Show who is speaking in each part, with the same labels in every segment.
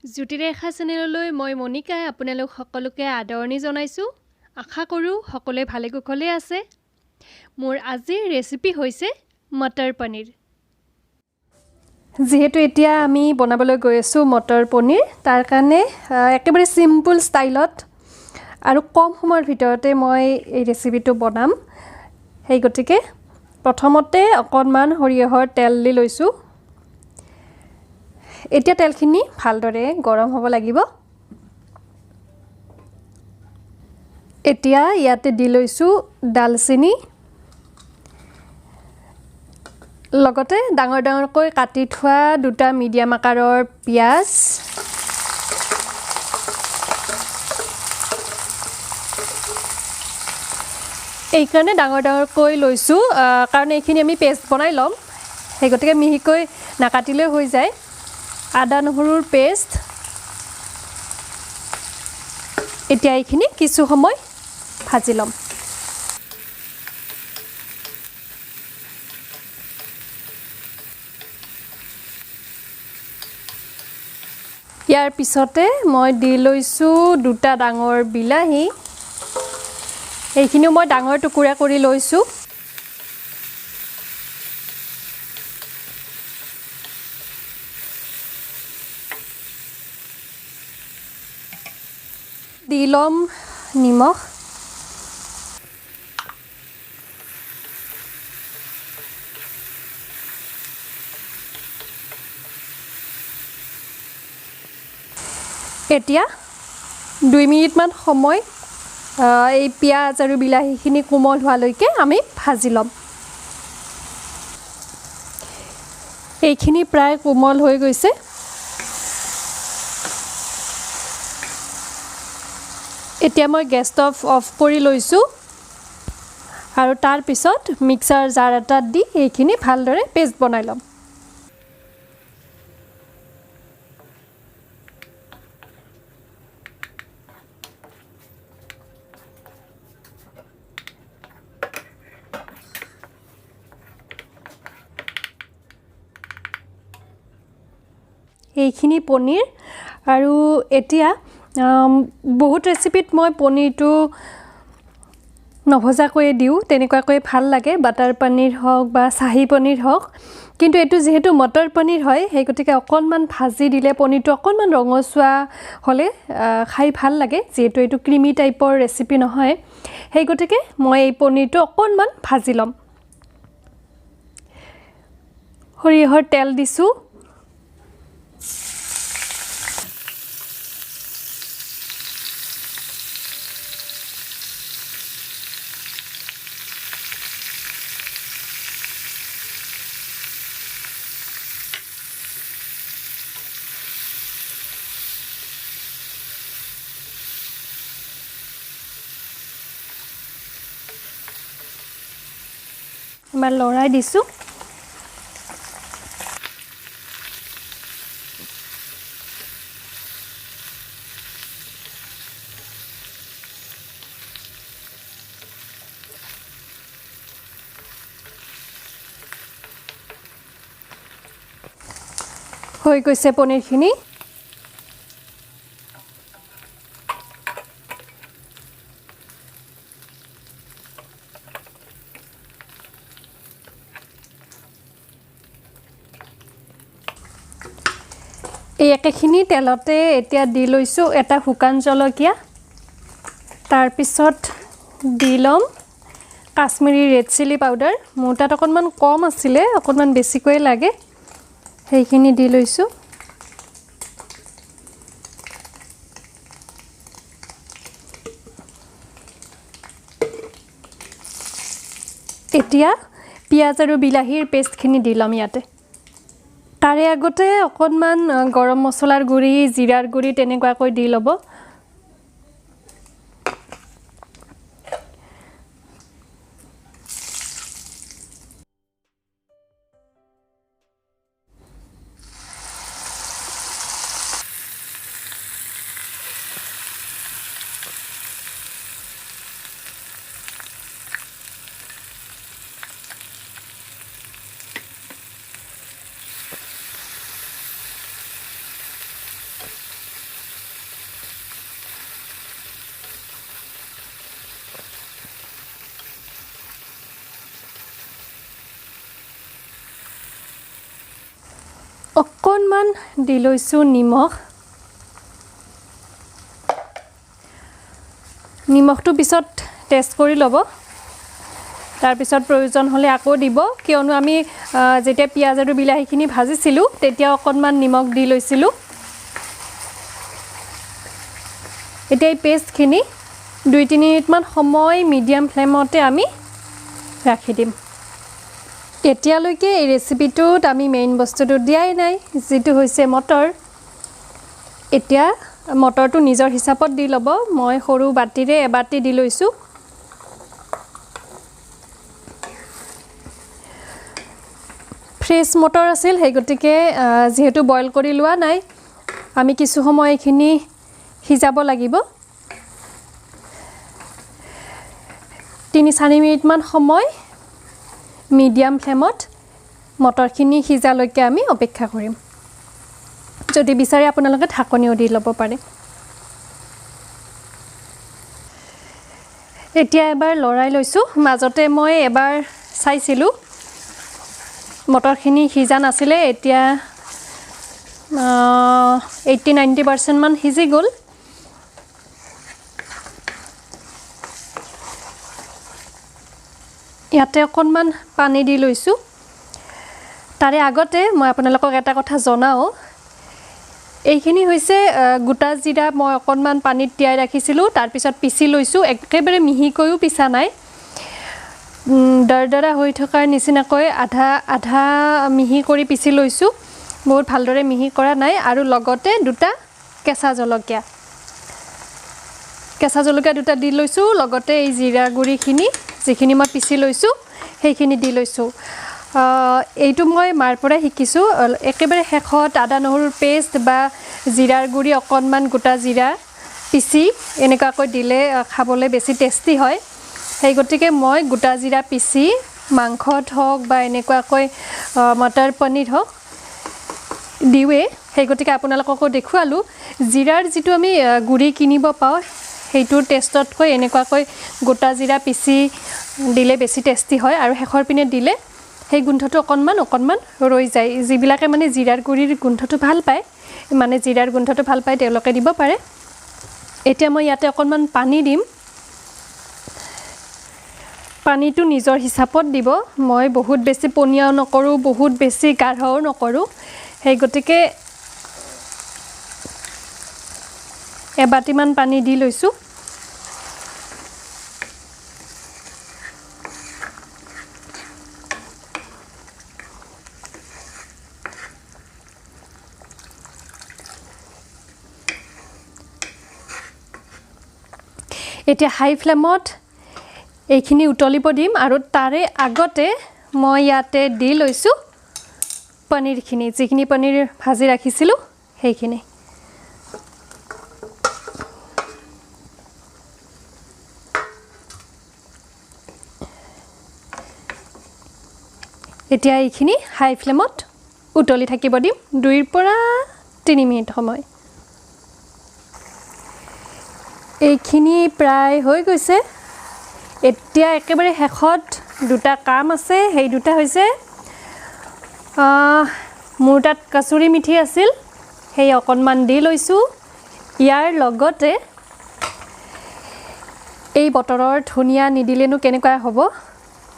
Speaker 1: জ্যোতিৰেখা চেনেললৈ মই মনিকাই আপোনালোক সকলোকে আদৰণি জনাইছোঁ। আশা কৰোঁ সকলোৱে ভালে কুশলে আছে। মোৰ আজিৰ ৰেচিপি হৈছে মটৰ পনীৰ। যেহেতু এতিয়া আমি বনাবলৈ গৈ আছোঁ মটৰ পনীৰ, তাৰ কাৰণে একেবাৰে সিম্পল ষ্টাইলত আৰু কম সময়ৰ ভিতৰতে মই এই ৰেচিপিটো বনাম। সেই গতিকে প্ৰথমতে অকণমান সৰিয়হৰ তেল দি লৈছোঁ। এতিয়া তেলখিনি ভালদৰে গৰম হ'ব লাগিব। এতিয়া ইয়াতে দি লৈছোঁ ডালচেনি, লগতে ডাঙৰ ডাঙৰকৈ কাটি থোৱা দুটা মিডিয়াম আকাৰৰ পিঁয়াজ, এইকাৰণে ডাঙৰ ডাঙৰকৈ লৈছোঁ কাৰণ এইখিনি আমি পেষ্ট বনাই ল'ম, সেই গতিকে মিহিকৈ নাকাটিলেও হৈ যায়। আদা নহৰুৰ পেষ্ট, এতিয়া এইখিনি কিছু সময় ভাজি ল'ম। ইয়াৰ পিছতে মই দি লৈছোঁ দুটা ডাঙৰ বিলাহী, এইখিনিও মই ডাঙৰ টুকুৰা কৰি লৈছোঁ। দি ল'ম নিমখ, এতিয়া 2 মিনিটমান সময় এই পিঁয়াজ আৰু বিলাহীখিনি কোমল হোৱালৈকে আমি ভাজি ল'ম। এইখিনি প্ৰায় কোমল হৈ গৈছে। এতিয়া মই গেছটো অফ কৰি লৈছোঁ আৰু তাৰ পিছত মিক্সাৰ জাৰ এটাত দি এইখিনি ভালদৰে পেষ্ট বনাই ল'ম। এইখিনি পনীৰ, আৰু এতিয়া বহুত ৰেচিপিত মই পনীৰটো নভজাকৈয়ে দিওঁ, তেনেকুৱাকৈ ভাল লাগে, বাটাৰ পনীৰ হওক বা চাহী পনীৰ হওক। কিন্তু এইটো যিহেতু মটৰ পনীৰ হয়, সেই গতিকে অকণমান ভাজি দিলে পনীৰটো অকণমান ৰঙচুৱা হ'লে খাই ভাল লাগে, যিহেতু এইটো ক্ৰিমি টাইপৰ ৰেচিপি নহয়। সেই গতিকে মই এই পনীৰটো অকণমান ভাজি ল'ম। সৰিয়হৰ তেল দিছোঁ, এবাৰ লৰাই দিছোঁ। হৈ গৈছে পনীৰখিনি। এই একেখিনি তেলতে এতিয়া দি লৈছোঁ এটা শুকান জলকীয়া, তাৰপিছত দি ল'ম কাশ্মীৰী ৰেড চিলি পাউডাৰ। মোৰ তাত অকণমান কম আছিলে, অকণমান বেছিকৈ লাগে, সেইখিনি দি লৈছোঁ। এতিয়া পিঁয়াজ আৰু বিলাহীৰ পেষ্টখিনি দি ল'ম ইয়াতে। তাৰে আগতে অকণমান গৰম মছলাৰ গুড়ি, জিৰাৰ গুড়ি তেনেকুৱাকৈ দি ল'ব। অকণমান দি লৈছোঁ নিমখ নিমখটো পিছত টেষ্ট কৰি ল'ব তাৰ পিছত প্ৰয়োজন হ'লে আকৌ দিব কিয়নো আমি যেতিয়া পিয়াজ আৰু বিলাহীখিনি ভাজিছিলোঁ তেতিয়া অকণমান নিমখ দি লৈছিলোঁ এতিয়া এই পেষ্টখিনি 2-3 মিনিটমান সময় মিডিয়াম ফ্লেমতে আমি ৰাখি দিম এতিয়ালৈকে এই ৰেচিপিটোত আমি মেইন বস্তুটো দিয়াই নাই যেটো হৈছে মটৰ এতিয়া মটৰটো নিজৰ হিচাপত দি ল'ব মই সৰু বাটিৰে এবাটি দি লৈছোঁ ফ্ৰেছ মটৰ আছিল সেই গতিকে যেহেতু বইল কৰি লোৱা নাই আমি কিছু সময় এখিনি সিজাব লাগিব 3-4 মিনিটমান সময় মিডিয়াম ফ্লেমত মটৰখিনি সিজালৈকে আমি অপেক্ষা কৰিম যদি বিচাৰে আপোনালোকে ঢাকনিও দি ল'ব পাৰে এতিয়া এবাৰ লৰাই লৈছোঁ মাজতে মই এবাৰ চাইছিলোঁ মটৰখিনি সিজা নাছিলে এতিয়া 80-90% মান সিজি গ'ল ইয়াতে অকণমান পানী দি লৈছোঁ তাৰে আগতে মই আপোনালোকক এটা কথা জনাওঁ এইখিনি হৈছে গোটা জিৰা মই অকণমান পানীত তিয়াই ৰাখিছিলোঁ তাৰ পিছত পিচি লৈছোঁ একেবাৰে মিহিকৈও পিছা নাই দৰদৰা হৈ থকাৰ নিচিনাকৈ আধা মিহি কৰি পিচি লৈছোঁ বহুত ভালদৰে মিহি কৰা নাই আৰু লগতে দুটা কেঁচা জলকীয়া দুটা দি লৈছোঁ লগতে এই জিৰা গুড়িখিনি যিখিনি মই পিচি লৈছোঁ সেইখিনি দি লৈছোঁ এইটো মই মাৰ পৰা শিকিছোঁ একেবাৰে শেষত আদা নহৰুৰ পেষ্ট বা জিৰাৰ গুড়ি অকণমান গোটা জিৰা পিচি এনেকুৱাকৈ দিলে খাবলৈ বেছি টেষ্টি হয় সেই গতিকে মই গোটা জিৰা পিচি মাংসত হওক বা এনেকুৱাকৈ মটৰ পনীৰ হওক দিওৱে সেই গতিকে আপোনালোককো দেখুৱালোঁ জিৰাৰ যিটো আমি গুড়ি কিনিব পাওঁ সেইটো টেষ্টতকৈ এনেকুৱাকৈ গোটা জিৰা পিচি দিলে বেছি টেষ্টি হয় আৰু শেষৰ পিনে দিলে সেই গোন্ধটো অকণমান ৰৈ যায় যিবিলাকে মানে জিৰাৰ গুড়িৰ গোন্ধটো ভাল পায় মানে জিৰাৰ গোন্ধটো ভাল পায় তেওঁলোকে দিব পাৰে এতিয়া মই ইয়াতে অকণমান পানী দিম পানীটো নিজৰ হিচাপত দিব মই বহুত বেছি পনীয়াও নকৰোঁ বহুত বেছি গাঢ়ও নকৰোঁ সেই গতিকে এবাটিমান পানী দি লৈছোঁ এতিয়া হাই ফ্লেমত এইখিনি উতলিব দিম আৰু তাৰে আগতে মই ইয়াতে দি লৈছোঁ পনীৰখিনি যিখিনি পনীৰ ভাজি ৰাখিছিলোঁ সেইখিনি এতিয়া এইখিনি হাই ফ্লেমত উতলি থাকিব দিম 2 পৰা 3 মিনিট সময় এইখিনি প্ৰায় হৈ গৈছে এতিয়া একেবাৰে শেষত দুটা কাম আছে সেই দুটা হৈছে মোৰ তাত কচুৰি মিঠি আছিল সেই অকণমান দি লৈছোঁ ইয়াৰ লগতে এই বতৰৰ ধনিয়া নিদিলেনো কেনেকুৱা হ'ব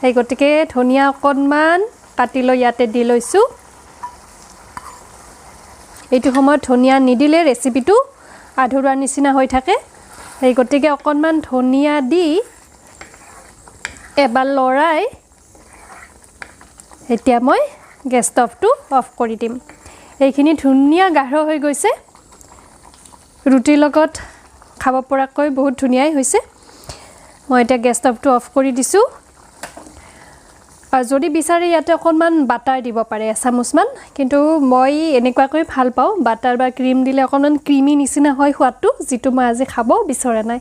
Speaker 1: সেই গতিকে ধনিয়া অকণমান কাটি লৈ ইয়াতে দি লৈছোঁ এইটো সময়ত ধনিয়া নিদিলে ৰেচিপিটো আধৰুৱা নিচিনা হৈ থাকে সেই গতিকে অকণমান ধনিয়া দি এবাৰ লৰাই এতিয়া মই গেছ ষ্টভটো অফ কৰি দিম এইখিনি ধুনীয়া গাঢ় হৈ গৈছে ৰুটিৰ লগত খাব পৰাকৈ বহুত ধুনীয়াই হৈছে মই এতিয়া গেছ ষ্টভটো অফ কৰি দিছোঁ আৰু যদি বিচাৰে ইয়াতে অকণমান বাটাৰ দিব পাৰে এচামুচমান কিন্তু মই এনেকুৱাকৈ ভাল পাওঁ বাটাৰ বা ক্ৰীম দিলে অকণমান ক্ৰীমি নিচিনা হয় সোৱাদটো যিটো মই আজি খাব বিচৰা নাই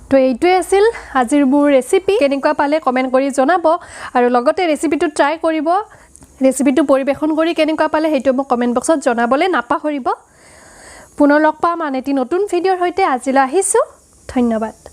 Speaker 1: তো এইটোৱে আছিল আজিৰ মোৰ ৰেচিপি কেনেকুৱা পালে কমেণ্ট কৰি জনাব আৰু লগতে ৰেচিপিটো ট্ৰাই কৰিব ৰেচিপিটো পৰিবেশন কৰি কেনেকুৱা পালে সেইটো মোক কমেণ্ট বক্সত জনাবলৈ নাপাহৰিব পুনৰ লগ পাম আন এটি নতুন ভিডিঅ'ৰ সৈতে আজিলৈ আহিছোঁ ধন্যবাদ